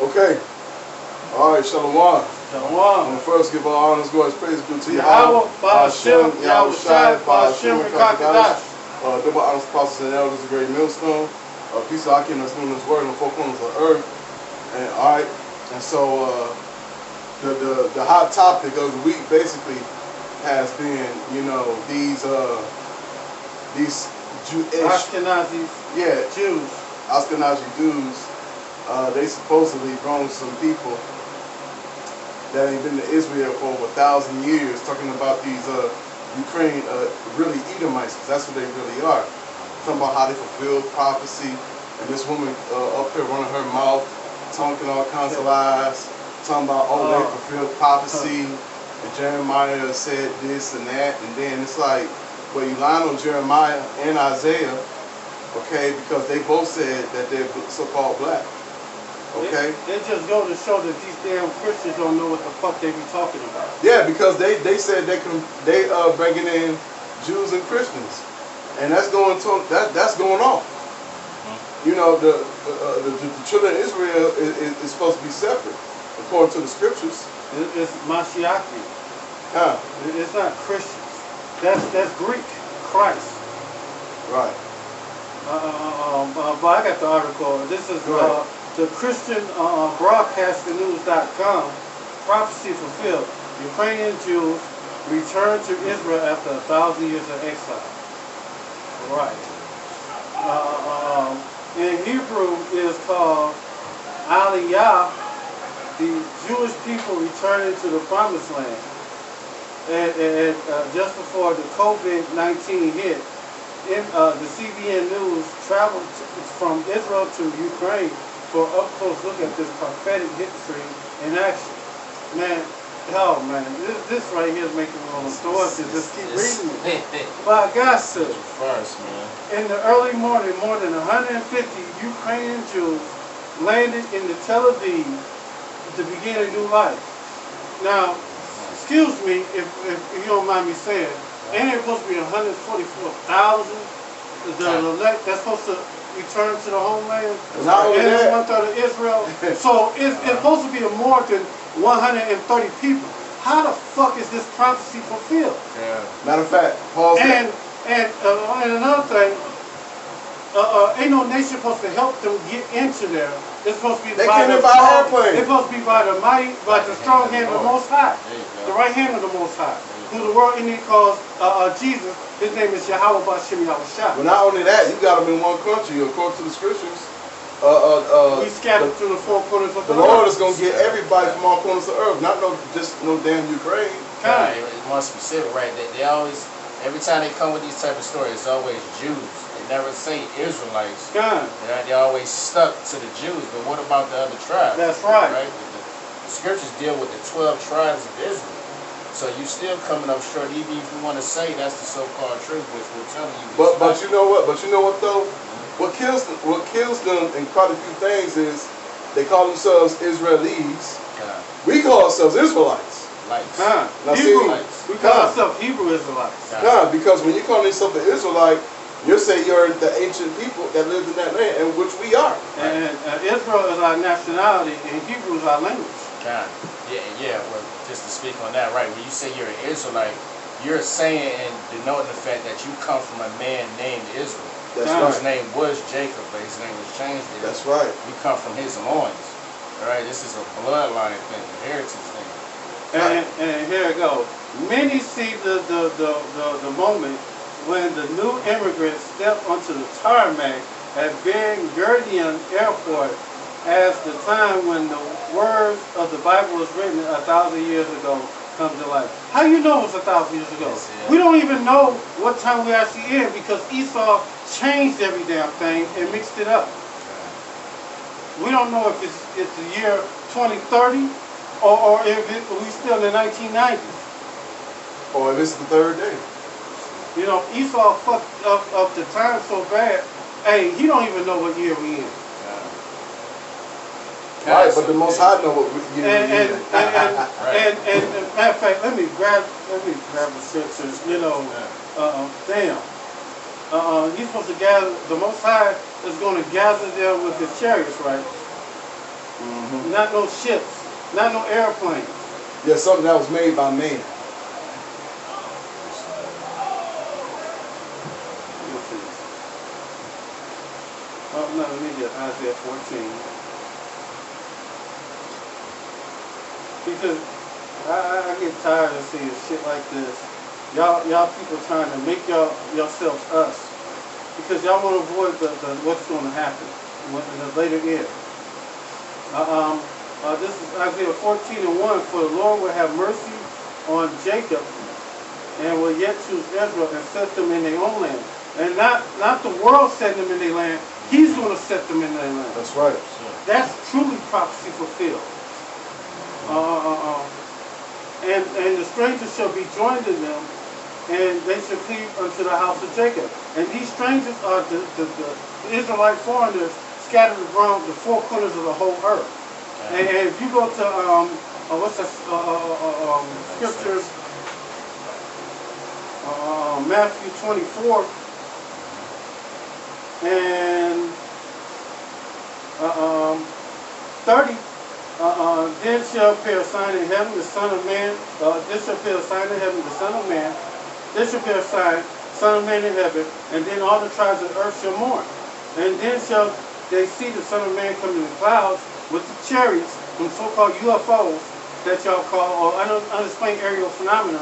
Okay. All right, Shalom. Shalom. I want to first give all honors, glory, praise due to Yahweh, Ba'ashem, Yahweh Shai, Ba'ashem, Kakadash. Double honors, apostles, and elders, a great millstone. Peace of Akim that's doing this word in the four corners of the earth. And all right, and so the hot topic of the week basically has been, you know, these Jewish Ashkenazi Jews. Ashkenazi Jews. They supposedly grown some people that ain't been to Israel for over 1,000 years, talking about these Ukraine really Edomites, because that's what they really are. Talking about how they fulfilled prophecy, and this woman up here running her mouth, talking all kinds of lies, talking about, oh, they fulfilled prophecy, and Jeremiah said this and that, and then it's like, well, you lying on Jeremiah and Isaiah, okay, because they both said that they're so-called black. Okay. It just goes to show that these damn Christians don't know what the fuck they be talking about. Yeah, because they said they bringing in Jews and Christians, and that's going on. You know, the children of Israel is supposed to be separate according to the scriptures. It's Mashiach. It's not Christians. That's Greek. Christ. Right. But I got the article. This is the Christian broadcastingnews.com. Prophecy fulfilled. Ukrainian Jews return to Israel after 1,000 years of exile. Right. In Hebrew is called Aliyah, the Jewish people returning to the Promised Land. And just before the COVID-19 hit, the CBN News traveled from Israel to Ukraine for an up-close look at this prophetic history in action. Man, this right here is making me want to throw up to just keep reading it. But I got to. In the early morning, more than 150 Ukrainian Jews landed in the Tel Aviv to begin a new life. Now, excuse me if you don't mind me saying, ain't it supposed to be 144,000 that's supposed to return to the homeland? And 1/3 of Israel. So it's supposed to be more than 130 people. How the fuck is this prophecy fulfilled? Yeah. Matter of fact, pause. And another thing, ain't no nation supposed to help them get into there. It's supposed to be by the airplane. It's supposed to be by the mighty, by the strong hand of the Most High, the right hand of the Most High, who the world Indian calls Jesus. His name is Yahweh Ba'ashem Yahweh Shai. But not only that, you got them in one country, according to the scriptures. We scattered through the four corners of the earth. The Lord is going to get everybody from all corners of the earth, not just no damn Ukraine. Right, it must be said, right? They always, every time they come with these type of stories, it's always Jews. They never say Israelites. They're always stuck to the Jews. But what about the other tribes? That's right. The scriptures deal with the 12 tribes of Israel. So you still coming up short, even if you want to say that's the so-called truth, which we're telling you. But you know what? But you know what though? What kills them in quite a few things is they call themselves Israelis. We call ourselves Israelites. Hebrew. We call ourselves Hebrew Israelites. Because when you call yourself an Israelite, you say you're the ancient people that lived in that land, and which we are. And Israel is our nationality, and Hebrew is our language. Well, just to speak on that, right? When you say you're an Israelite, you're saying and denoting the fact that you come from a man named Israel. That's right. His name was Jacob, but his name was changed. That's right. You come from his loins. All right, this is a bloodline thing, a heritage thing. And here it goes. Many see the moment when the new immigrants step onto the tarmac at Ben Gurion Airport as the time when the words of the Bible was written 1,000 years ago come to life. How you know it's 1,000 years ago? We don't even know what time we're actually in because Esau changed every damn thing and mixed it up. We don't know if it's the year 2030 or if we still in the 1990s. Or if it's the third day. You know, Esau fucked up the time so bad. Hey, he don't even know what year we in. Right, but the Most High know what year we in. And matter of fact, let me grab the scriptures. You know, he's supposed to gather. The Most High is going to gather them with his chariots, right? Not no ships, not no airplanes. Yeah, something that was made by man. Oh, no, let me get Isaiah 14. Because I get tired of seeing shit like this. Y'all people trying to make yourselves us. Because y'all want to avoid what's going to happen in the later year. This is Isaiah 14:1. For the Lord will have mercy on Jacob and will yet choose Israel and set them in their own land. And not the world setting them in their land. He's going to set them in their land. That's right. That's truly prophecy fulfilled. And the strangers shall be joined in them, and they shall cleave unto the house of Jacob. And these strangers are the Israelite foreigners scattered around the four corners of the whole earth. And if you go to what's that scriptures? Matthew 24 and 30. Then shall appear a sign in heaven, the Son of Man. This shall appear a sign in heaven, the Son of Man. This shall appear a sign, Son of Man in heaven. And then all the tribes of earth shall mourn. And then shall they see the Son of Man come in the clouds with the chariots, them so-called UFOs that y'all call, or unexplained aerial phenomena.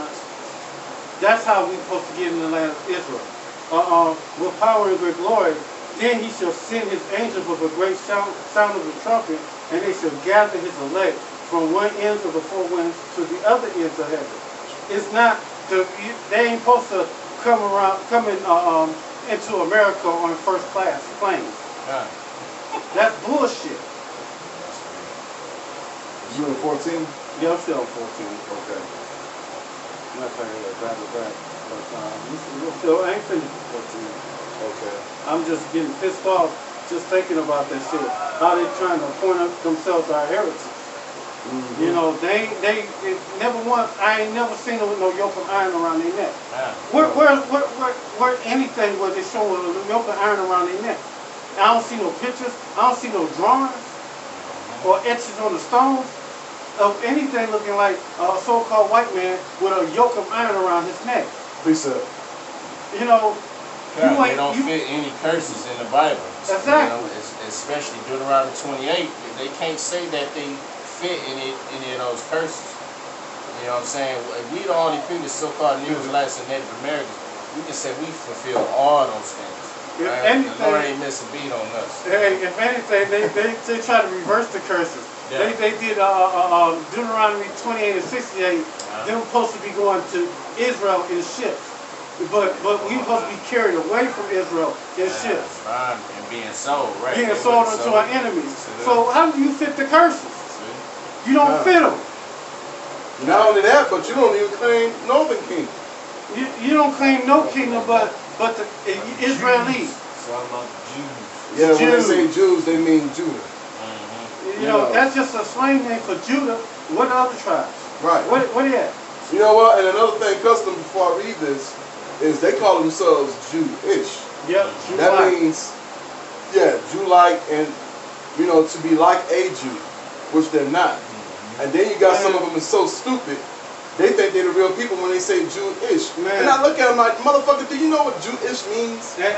That's how we're supposed to get in the land of Israel. With power and great glory. Then he shall send his angels with a great sound of the trumpet, and they shall gather his elect from one end of the four winds to the other ends of heaven. It's not they ain't supposed to come into America on first class planes. That's bullshit. You in 14? Yeah, I'm still on 14. Okay. I'm not trying to grab it back, but I ain't finished with 14. Okay. I'm just getting pissed off just thinking about that shit. How they trying to point up themselves our heritage. You know, they never once. I ain't never seen them with no yoke of iron around their neck. Where anything where they show a yoke of iron around their neck? I don't see no pictures. I don't see no drawings or etches on the stones of anything looking like a so-called white man with a yoke of iron around his neck. Precept. You know. They don't fit any curses in the Bible. Exactly. You know, especially Deuteronomy 28. They can't say that they fit any of those curses. You know what I'm saying? We the only people, so-called Israelites and Native Americans, we can say we fulfill all those things. Right? The Lord ain't missing a beat on us. Hey, if anything, they try to reverse the curses. Yeah. They did Deuteronomy 28 and 68. They were supposed to be going to Israel in ships. But we supposed to be carried away from Israel in ships. And being sold, right? Being sold unto our enemies. So how do you fit the curses? You don't fit them. Not only that, but you don't even claim Northern Kingdom. You don't claim no kingdom, but the Israelis. So I'm about Jews. Yeah, when they say Jews, they mean Judah. You know, that's just a slang name for Judah. What are other tribes? Right. What are you at? You know what? And another thing, custom before I read this, is they call themselves Jewish. Yep. That means, yeah, Jew-like, and you know, to be like a Jew, which they're not. And then you got some of them is so stupid, they think they're the real people when they say Jewish. And I look at them like, motherfucker, do you know what Jewish means? And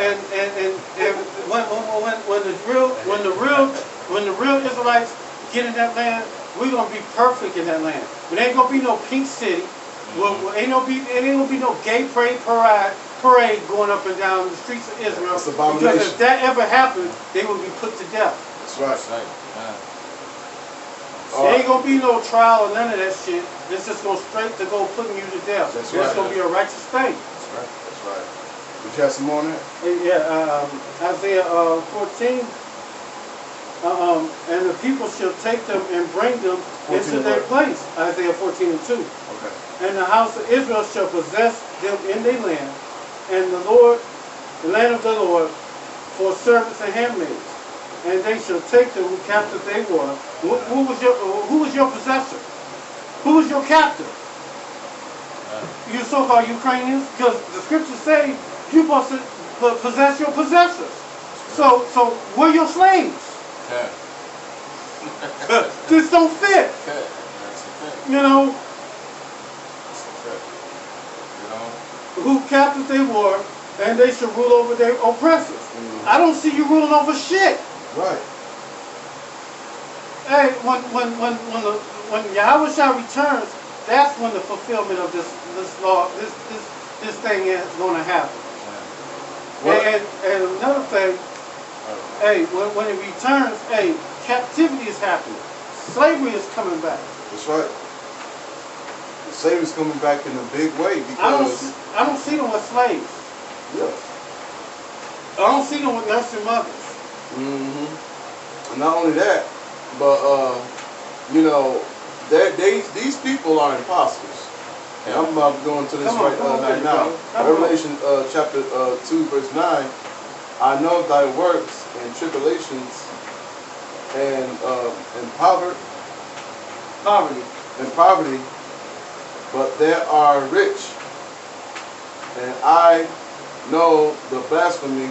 when the real Israelites get in that land, we're gonna be perfect in that land. But ain't gonna be no pink city. It ain't gonna be no gay parade going up and down the streets of Israel. It's abomination. Because if that ever happened, they would be put to death. That's right. There ain't gonna be no trial or none of that shit. It's just going straight to go putting you to death. That's right. It's gonna be a righteous thing. That's right. That's right. Did you have some more on that? Yeah. Isaiah 14. And the people shall take them and bring them into their place. Isaiah 14 and 2. Okay. And the house of Israel shall possess them in their land, and the land of the Lord, for servants and handmaids. And they shall take them who captive they were. Who was your possessor? Who was your captive? You so-called Ukrainians? Because the scriptures say you're supposed to possess your possessors. So we're your slaves. Yeah. This don't fit. That's a fact. You know, That's a fact. You know? who captive they were, and they should rule over their oppressors. I don't see you ruling over shit. Right. Hey, when Yahweh Shah returns, that's when the fulfillment of this law, this thing is going to happen. And another thing, hey, when it returns, hey, captivity is happening. Slavery is coming back. That's right. Slavery's coming back in a big way because I don't see them with slaves. yeah. I don't see them with nursing mothers. And not only that, but you know, these people are imposters. And I'm about to go into this right now. Revelation chapter 2, verse 9. I know thy works and tribulations and poverty, but they are rich. And I know the blasphemy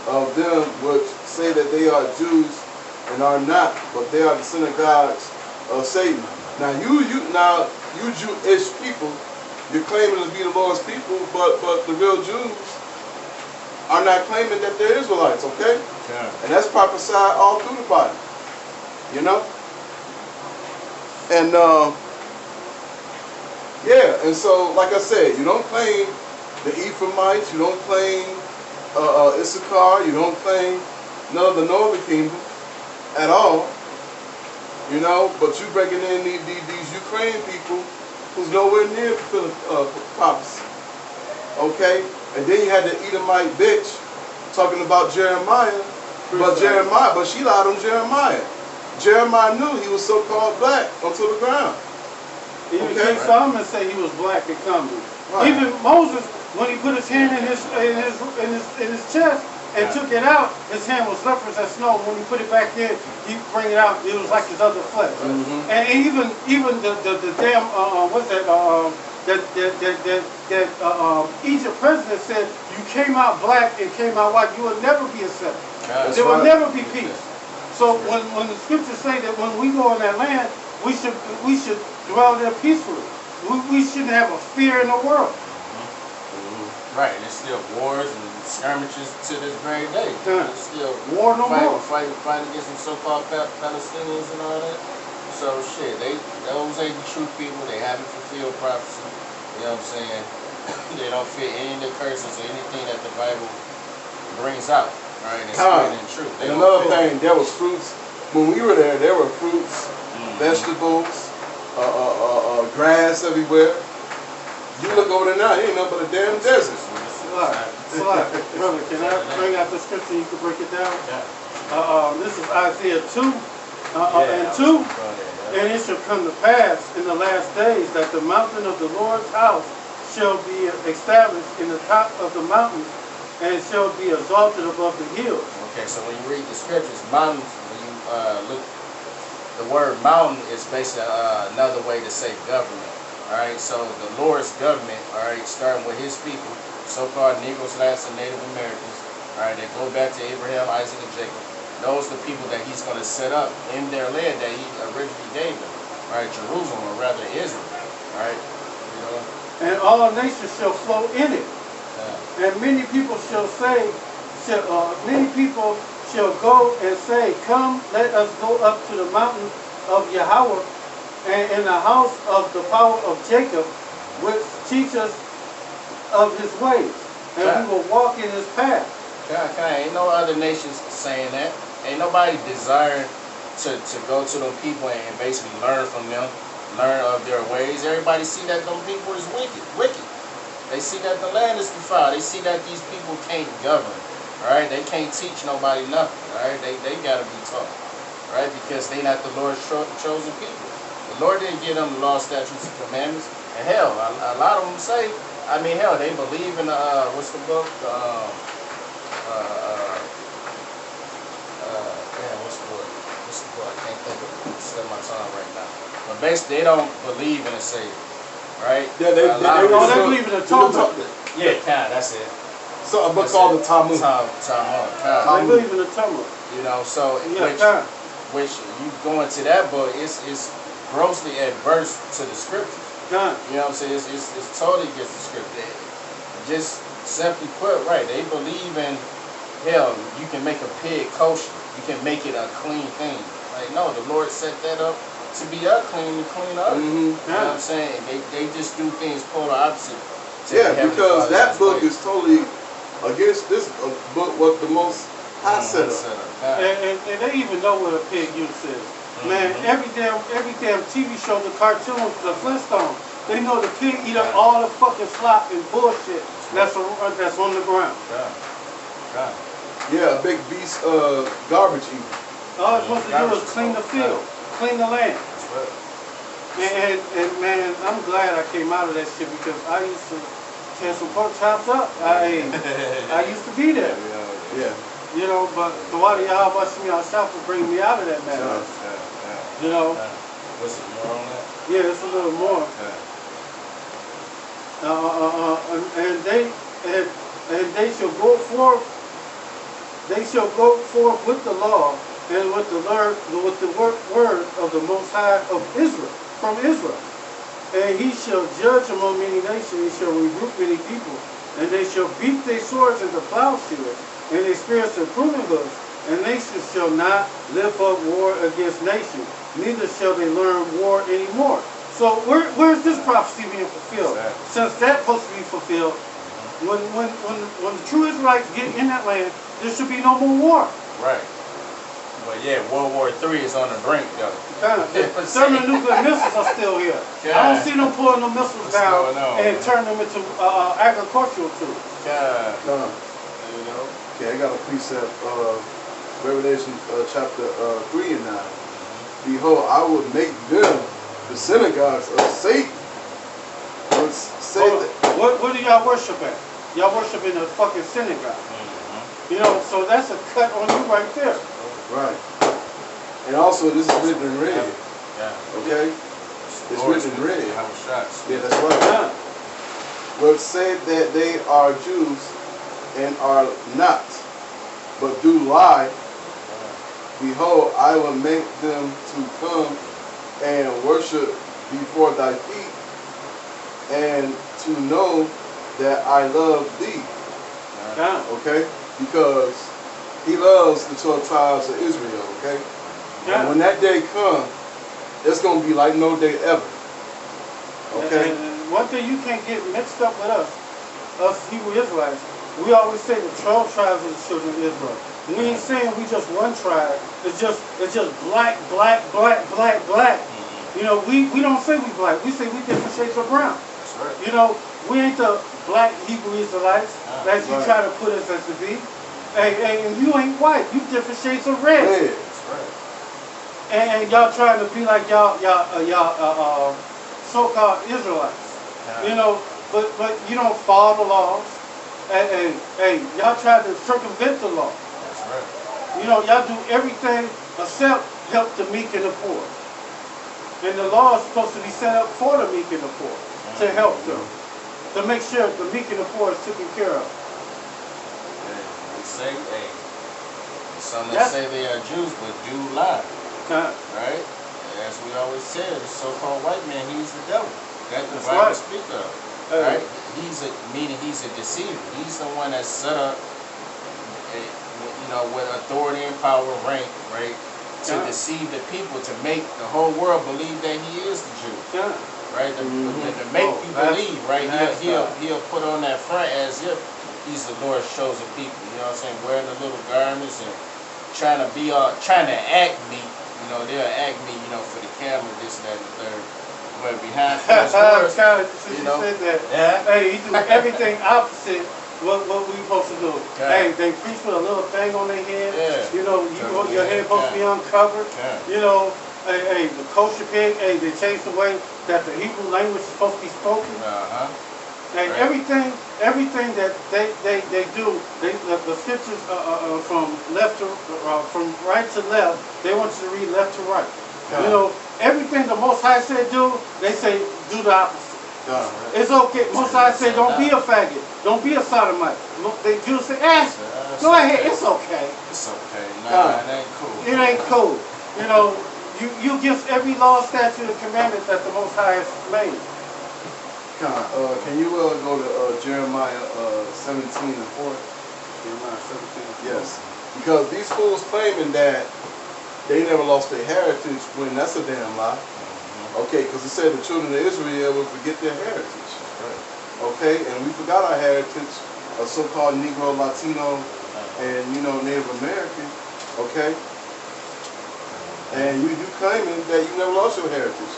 of them which say that they are Jews and are not, but they are the synagogues of Satan. Now you Jewish people, you're claiming to be the Lord's people, but the real Jews are not claiming that they're Israelites, okay? Yeah. And that's prophesied all through the Bible, you know? And yeah, and so like I said, you don't claim the Ephraimites, you don't claim Issachar, you don't claim none of the northern kingdom at all, you know, but you breaking in these Ukrainian people who's nowhere near fulfilling prophecy, okay? And then you had the Edomite bitch talking about Jeremiah, but she lied on Jeremiah. Jeremiah knew he was so-called black until the ground. Even King Solomon said he was black and comely. Right. Even Moses, when he put his hand in his chest and took it out, his hand was leprous as snow. When he put it back in, he bring it out, it was like his other flesh. And even the damn Egypt president said, you came out black and came out white, you will never be accepted. There will never be peace. So when the scriptures say that when we go in that land, we should dwell there peacefully. We shouldn't have a fear in the world. Right, and there's still wars and skirmishes to this very day. There's still war no more. Fighting against some so-called Palestinians and all that. So shit, those ain't the true people. They haven't fulfilled prophecy. You know what I'm saying? They don't fit any of the curses or anything that the Bible brings out. Right, and spirit and truth. And another thing, there was fruits. When we were there were fruits, vegetables, grass everywhere. You look over there now, it ain't nothing but a damn desert. Brother, can I bring out the scripture? You can break it down. This is Isaiah 2 and 2. And it shall come to pass in the last days that the mountain of the Lord's house shall be established in the top of the mountains, and shall be exalted above the hills. Okay, so when you read the scriptures, mountains, when you look, the word mountain is basically another way to say government. All right, so the Lord's government, all right, starting with his people, so-called Negroes, Blacks, and Native Americans, all right, they go back to Abraham, Isaac, and Jacob. Those are the people that he's going to set up in their land that he originally gave them. All right, Jerusalem, or rather Israel. All right, you know. And all nations shall flow in it. And many people shall say, many people shall go and say, come, let us go up to the mountain of Yahweh, and in the house of the power of Jacob, which teach us of his ways, and we will walk in his path. Ain't no other nations saying that. Ain't nobody desiring to go to them people and basically learn from them, learn of their ways. Everybody see that them people is wicked. They see that the land is defiled. They see that these people can't govern. All right, they can't teach nobody nothing. All right, they gotta be taught. All right, because they not the Lord's chosen people. The Lord didn't give them the law, statutes, and commandments. And hell, a lot of them say, I mean, hell, they believe in what's the book? What's the book? I can't think of it. It's on my tongue right now. But basically, they don't believe in a Savior. Right? Yeah, they believe in the Talmud. Yeah, that's it. So a book called the Talmud. Talmud. They believe in the Talmud. You know, so which you go into that book, it's grossly adverse to the scriptures. Done. You know what I'm saying? It's totally against the scripture. Just simply put, right, they believe in, hell, you can make a pig kosher. You can make it a clean thing. Like, no, the Lord set that up to be unclean and clean up. You know what I'm saying? They just do things polar opposite. Yeah, because that book is totally against this book, what the Most High set up. And they even know what a pig use is. Man, every damn TV show, the cartoons, the Flintstones, they know the pig eat up all the fucking slop and bullshit that's on the ground. Yeah, a big beast garbage eater. All it's supposed to do is clean the field, clean the land. And man, I'm glad I came out of that shit because I used to tear some pork chops up. I used to be there. Yeah. You know, but the water y'all busting me outside for bringing me out of that madness. You know. What's it more on that? Yeah, it's a little more. And they shall go forth. They shall go forth with the law and with the word of the Most High of Israel, from Israel. And he shall judge among many nations. He shall rebuke many people, and they shall beat their swords into plowshares, and their spears to pruning hooks. And nations shall not lift up war against nation, neither shall they learn war anymore. So where's this prophecy being fulfilled? Since that's supposed to be fulfilled, when the true Israelites get in that land, there should be no more war. Right. But yeah, World War III is on the brink, though. Thermonuclear missiles are still here. I don't see them pulling the missiles down and turn them into agricultural tools. You know. Okay, I got a precept. Revelation chapter 3 and 9. Behold, I will make them the synagogues of Satan. What do y'all worship at? Y'all worship in a fucking synagogue. You know, so that's a cut on you right there. Right. And also, this is written in red. Okay? It's written in red. Yeah, that's right. But said that they are Jews and are not, but do lie. Behold, I will make them to come and worship before thy feet, and to know that I love thee. Okay? Because he loves the 12 tribes of Israel, okay? And when that day comes, it's going to be like no day ever. Okay? And one thing you can't get mixed up with us Hebrew Israelites, we always say the 12 tribes of the children of Israel. We ain't saying we just one tribe. It's just black. You know, we don't say we black. We say we different shades of brown. That's right. You know, we ain't the black Hebrew Israelites that you try to put us as to be. And you ain't white. You different shades of red. That's right. And y'all trying to be like y'all so-called Israelites. You know, but you don't follow the laws. And y'all try to circumvent the law. That's right. You know, y'all do everything except help the meek and the poor. And the law is supposed to be set up for the meek and the poor, to help them, to make sure the meek and the poor is taken care of. They say, some that say they are Jews but do lie. Right? As we always say, the so-called white man, he's the devil. That's the Bible speak of. Right? Meaning he's a deceiver. He's the one that set up, with authority and power and rank, right? To deceive the people, to make the whole world believe that he is the Jew. Right? To make you believe, right? He'll put on that front as if he's the Lord's chosen people. You know what I'm saying? Wearing the little garments and trying to act meek. You know, they'll act meek, for the camera, this, that, and the third. But behind closed doors, hey, he do everything opposite what we supposed to do. Hey, they preach with a little thing on their head. You know, your head supposed to be uncovered. You know, hey, the kosher pig, hey, they changed the way that the Hebrew language is supposed to be spoken. Hey, everything that they do, the scriptures from right to left, they want you to read left to right. You know, everything the Most High said do, they say do the opposite. It's okay. Most High say don't be a faggot, don't be a sodomite. They Jews say, go ahead, it's okay. It's okay. Nah, it ain't cool. It ain't cool. You know, you against every law, statute, and commandment that the Most High has made. Can you go to Jeremiah 17 and 4? Jeremiah 17. Yes. Because these fools claiming that they never lost their heritage, when that's a damn lie. Okay, because it said the children of Israel will forget their heritage. Right. Okay, and we forgot our heritage of so-called Negro, Latino, and Native American. Okay, and you claiming that you never lost your heritage.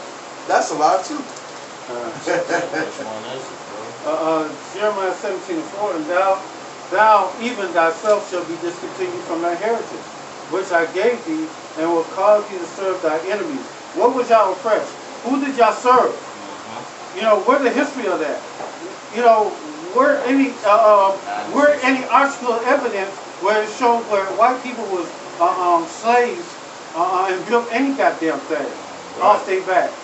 That's a lie too. Which one is it, bro? Jeremiah 17:4, and thou even thyself shall be discontinued from thy heritage, which I gave thee, and will cause thee to serve thy enemies. What was y'all oppressed? Who did y'all serve? Where's the history of that? Where any archaeological evidence where it showed where white people was slaves and built any goddamn thing off their backs?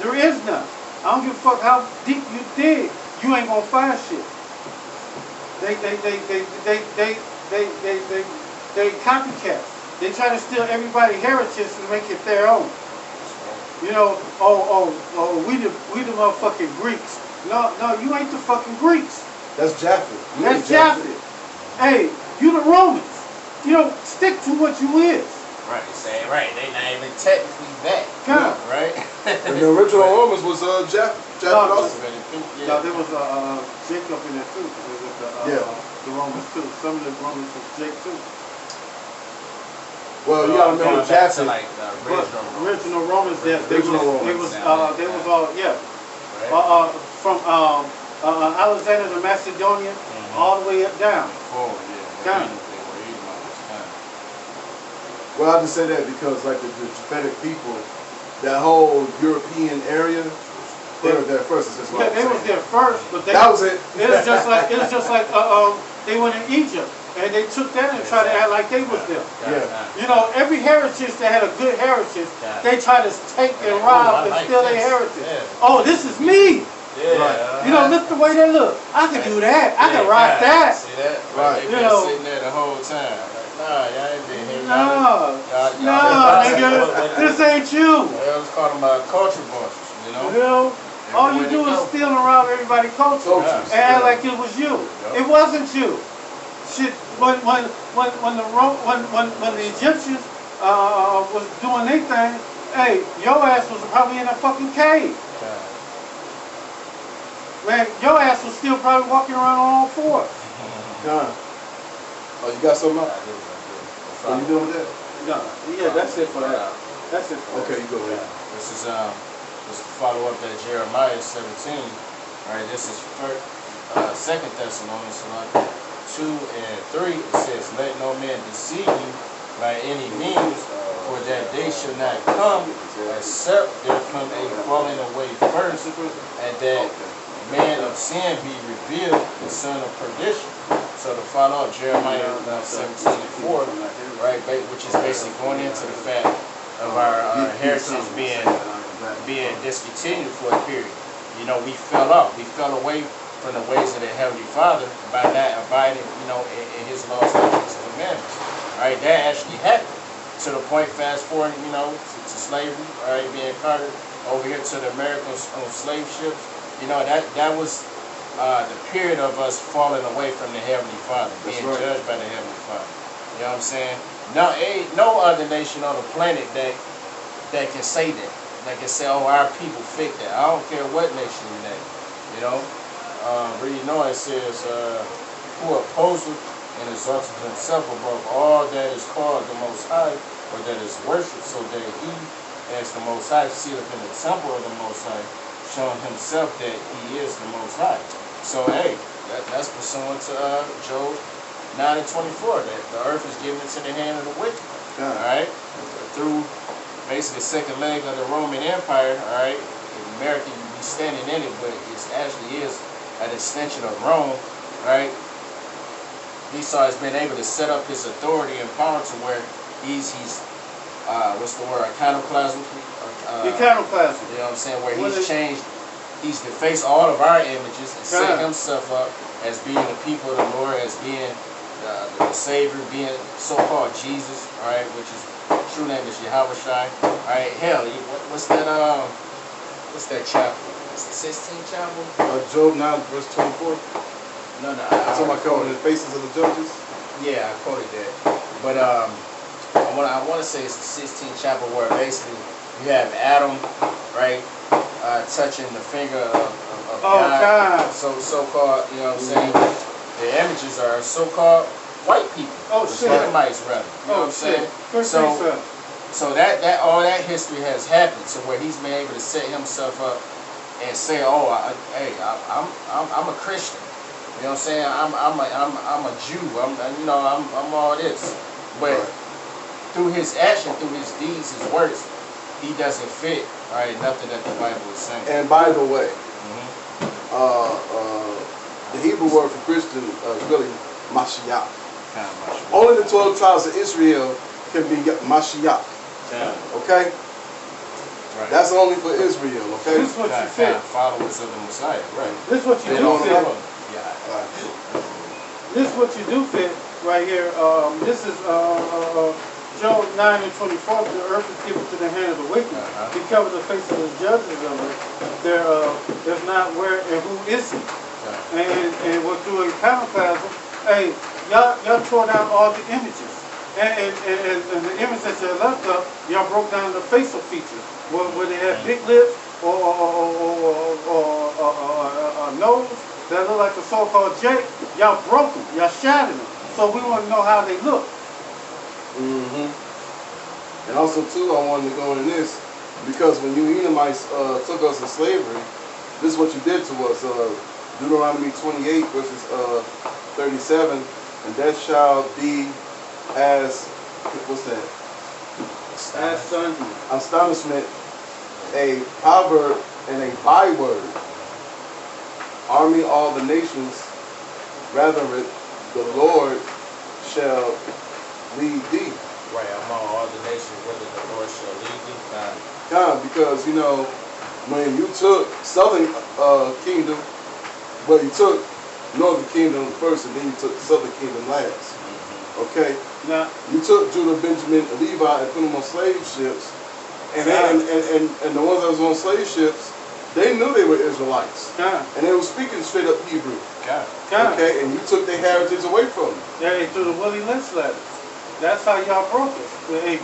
There is none. I don't give a fuck how deep you dig. You ain't gonna find shit. They copycats. They try to steal everybody's heritage and make it their own. We the motherfucking Greeks. No, you ain't the fucking Greeks. That's Japheth. That's Japheth. Hey, you the Romans. Stick to what you is. Right, say right. They not even technically that. God. Right? And the original Romans was Japheth also. No, there was Jacob in there too. The Romans too. Some of the Romans was Jake too. Well, you gotta remember Japheth. Like original Romans. They was all from Alexander the Macedonian all the way up down. Oh yeah. Well, I just say that because like the Japhetic people, that whole European area, they were there first. It's just yeah, they was there first, but that was it. It was just like they went in Egypt and they took that and tried to act like they was there. Yeah. Every heritage that had a good heritage, they try to take and rob and steal their heritage. Yeah. Oh, this is me. Yeah. Right. Look the way they look. I can do that. I can rock that. See that? Right. They been sitting there the whole time. Nah, y'all ain't been here. No, nigga, this ain't you. They was calling them culture vultures, all you do is steal and rob everybody's culture and act like it was you. It wasn't you. Shit, when the Egyptians was doing their thing, hey, your ass was probably in a fucking cave. Man, your ass was still probably walking around on all fours. Oh, you got something else? What you doing with that? No, yeah, that's it for that. That's it for okay, you go ahead. This is just to follow up that Jeremiah 17. Right, this is 2 Thessalonians 2 and 3. It says, "Let no man deceive you by any means, for that day shall not come, except there come a falling away first, and that man of sin be revealed, the son of perdition." So to follow up Jeremiah 17 and 4, right, which is basically going into the fact of our heritage being discontinued for a period. We fell off. We fell away from the ways of the Heavenly Father by not abiding, in His laws, statutes, and commandments. Right, that actually happened to the point. Fast forward, to slavery. All right, being carted over here to the Americans on slave ships. That was the period of us falling away from the Heavenly Father, being judged by the Heavenly Father. You know what I'm saying? No, ain't no other nation on the planet that can say that. That can say, "Oh, our people fit that." I don't care what nation you're in. Really know it says, "Who opposes and exalts himself above all that is called the Most High, or that is worshipped, so that he, as the Most High, sitteth in the temple of the Most High, showing himself that he is the Most High." So, hey, that's pursuant to Job 9 and 24, that the earth is given into the hand of the wicked. All right? Through basically the second leg of the Roman Empire, all right? In America, you be standing in it, but it actually is an extension of Rome, right? Esau has been able to set up his authority and power to where he's what's the word, iconoclasm? Iconoclasm. You know what I'm saying? Where he's changed, he's defaced all of our images and set himself up as being the people of the Lord, as being the Savior, being so-called Jesus, all right, which is true name is Yahweh Shai. Alright, hell, what's that chapter? It's the 16th chapter? Job 9, verse 24. No, So I covered the faces of the judges. Yeah, I quoted that. But I want to say it's the 16th chapter where basically you have Adam, right, touching the finger of God. So-called, you know what I'm saying? The images are so-called white people. Edomites, rather. You know what I'm saying? So that all that history has happened to where he's been able to set himself up and say, "Oh, I'm a Christian." You know what I'm saying? I'm a Jew. I'm all this. But through his action, through his deeds, his works, he doesn't fit. All right, nothing that the Bible is saying. And by the way, the Hebrew word for Christian is really Mashiach. Only the 12 tribes of Israel can be Mashiach. Okay? Right. That's only for Israel. Okay? This is what you fit. Followers of the Messiah. Right. This is what you do fit. This is what you do fit right here. This is Job 9 and 24. The earth is given to the hand of the wicked. He covered the face of the judges of it. There's not where and who is he? And what through a iconoclasm, hey, y'all tore down all the images. And the image that you left up, y'all broke down the facial features. Where they had big lips or a nose that look like a so-called J, y'all broke them, y'all shattered them. So we want to know how they look. And also too, I wanted to go into this because when you Edomites took us in slavery, this is what you did to us. Deuteronomy 28 verses 37, and that shall be as, what's that? Astonishment, a proverb and a byword. Army all the nations, rather the Lord shall lead thee. Right, among all the nations, whether the Lord shall lead thee. God, because you know, when you took southern kingdom, well, you took northern kingdom first, and then you took southern kingdom last. Okay. Now you took Judah, Benjamin, and Levi, and put them on slave ships, and the ones that was on slave ships, they knew they were Israelites, and they were speaking straight up Hebrew. Okay, and you took their heritage away from them. Yeah, through the Willie Lynch letters. That's how y'all broke us.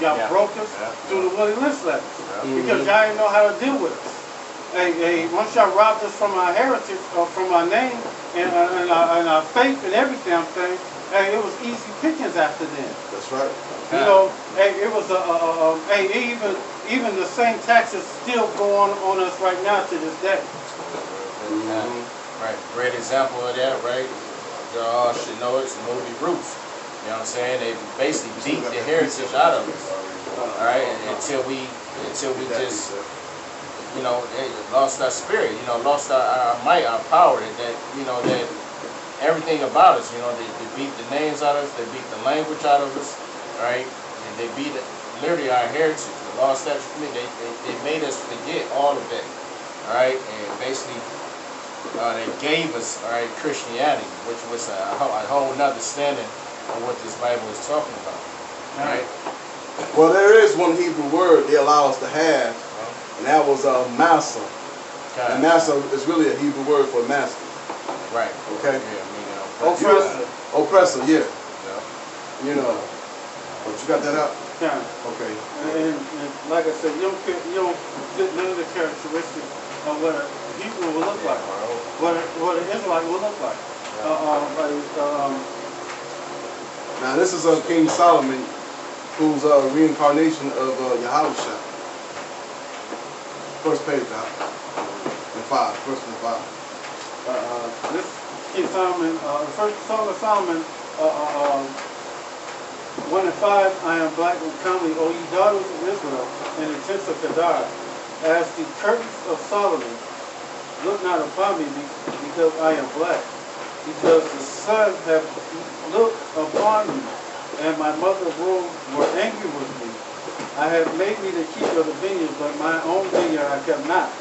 Y'all broke us through the Willie Lynch letters because y'all didn't know how to deal with us. Once y'all robbed us from our heritage, or from our name and our faith and everything, I'm saying, it was easy pickings after then. That's right. You know, it was even the same taxes still go on us right now to this day. Right, great example of that, right? Y'all should know it's the movie Roots. You know what I'm saying? They basically beat the heritage out of us. All right, until we just, you know, lost our spirit. You know, lost our might, our power. That you know that everything about us. You know, they beat the names out of us. They beat the language out of us. All right, and they beat literally our heritage. We lost that. They made us forget all of that. All right, and basically. They gave us, Christianity, which was a whole nother standing on what this Bible is talking about, right? Well, there is one Hebrew word they allow us to have, and that was massa. And massa is really a Hebrew word for master. Right. Okay. Yeah, meaning oppressor. Oppressor, yeah. You know, but you got that out? Yeah. Okay. And like I said, you don't get none of the characteristics of what a Hebrew will look like, what an Israelite will look like. Now this is King Solomon, who's a reincarnation of Yahushua. First page, first and 5. This King Solomon, first Song of Solomon, 1 and 5. I am black and comely, O ye daughters of Israel, in the tents of Kedar, as the curtains of Solomon. Look not upon me because I am black, because the sun hath looked upon me, and my mother's womb were angry with me. I have made me the keeper of the vineyard, but my own vineyard I kept not.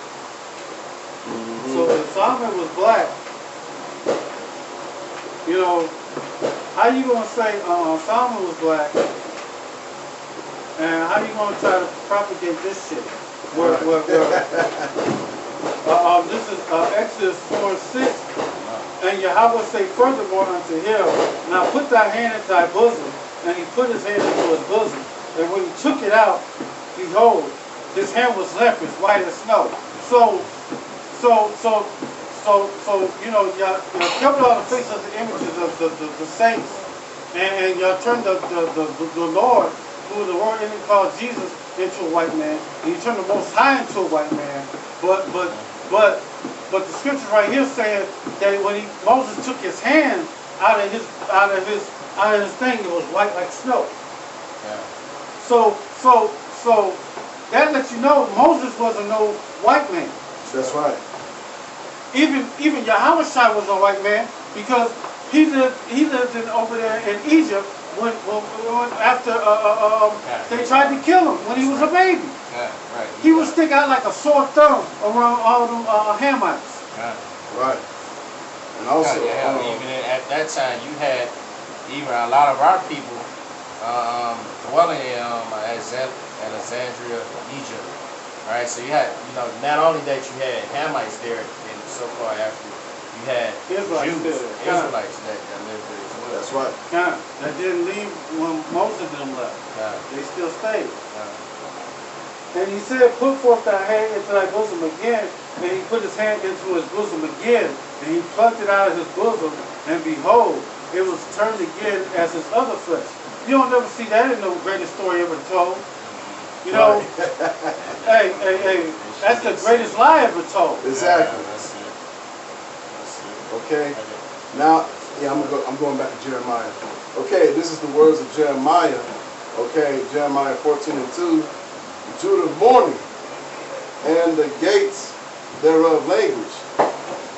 So if Solomon was black, you know, how you gonna say Solomon was black And how you gonna try to propagate this shit? This is Exodus 4:6. And Yahweh say furthermore unto him, now put thy hand into thy bosom. And he put his hand into his bosom. And when he took it out, behold, his hand was leprous, white as snow. So you know, y'all covered all the faces of the images of the saints, and y'all turned the Lord, who the word ended called Jesus, into a white man, and you turned the Most High into a white man. But the scripture right here saying that when Moses took his hand out of his thing, it was white like snow. Yeah. So that lets you know Moses wasn't no white man. That's right. Even Yahweh was a white man, because he lived over there in Egypt when after they tried to kill him when he was a baby. Yeah, right. He would stick out like a sore thumb around all them Hamites. Yeah. Right. And also, even at that time, you had even a lot of our people dwelling in Alexandria, Egypt. All right, so you had, not only that you had Hamites there in so-called Africa, you had Israelites Jews, there. Israelites that lived there as well. that's right. That didn't leave when most of them left. They still stayed. And he said, put forth thy hand into thy bosom again. And he put his hand into his bosom again. And he plucked it out of his bosom. And behold, it was turned again as his other flesh. You don't never see that in no greatest story ever told. You know, hey, that's the greatest lie ever told. Exactly. That's it. Okay. Now, I'm going back to Jeremiah. Okay, this is the words of Jeremiah. Okay, Jeremiah 14:2. Judah mourning, and the gates thereof language.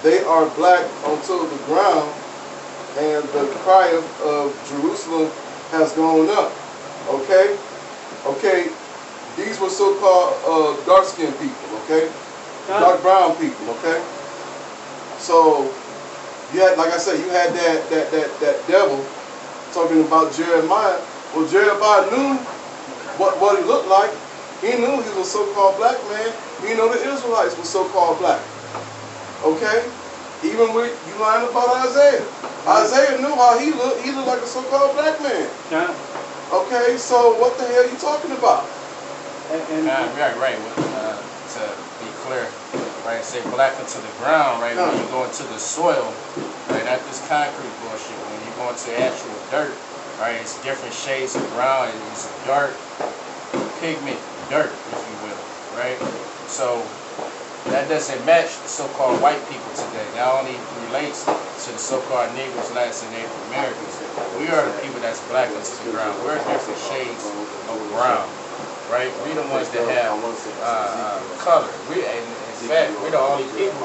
They are black unto the ground, and the cry of Jerusalem has gone up. Okay? Okay, these were so-called dark-skinned people, okay? Dark brown people, okay? So, you had, like I said, you had that devil talking about Jeremiah. Well, Jeremiah knew what he looked like. He knew he was a so-called black man. He knew the Israelites were so-called black. Okay? Even with you learn about Isaiah. Isaiah knew how he looked. He looked like a so-called black man. Okay, so what the hell are you talking about? Right. To be clear, right? Say black into the ground, right? When you go into the soil, right? Not this concrete bullshit. When you go into actual dirt, right? It's different shades of brown. It's dark pigment dirt, if you will, right? So that doesn't match the so-called white people today. That only relates to the so-called Negroes, Blacks, and Native Americans. We are the people that's black into the ground. We're different shades of brown, right? We're the ones that have color. In fact, we're the only people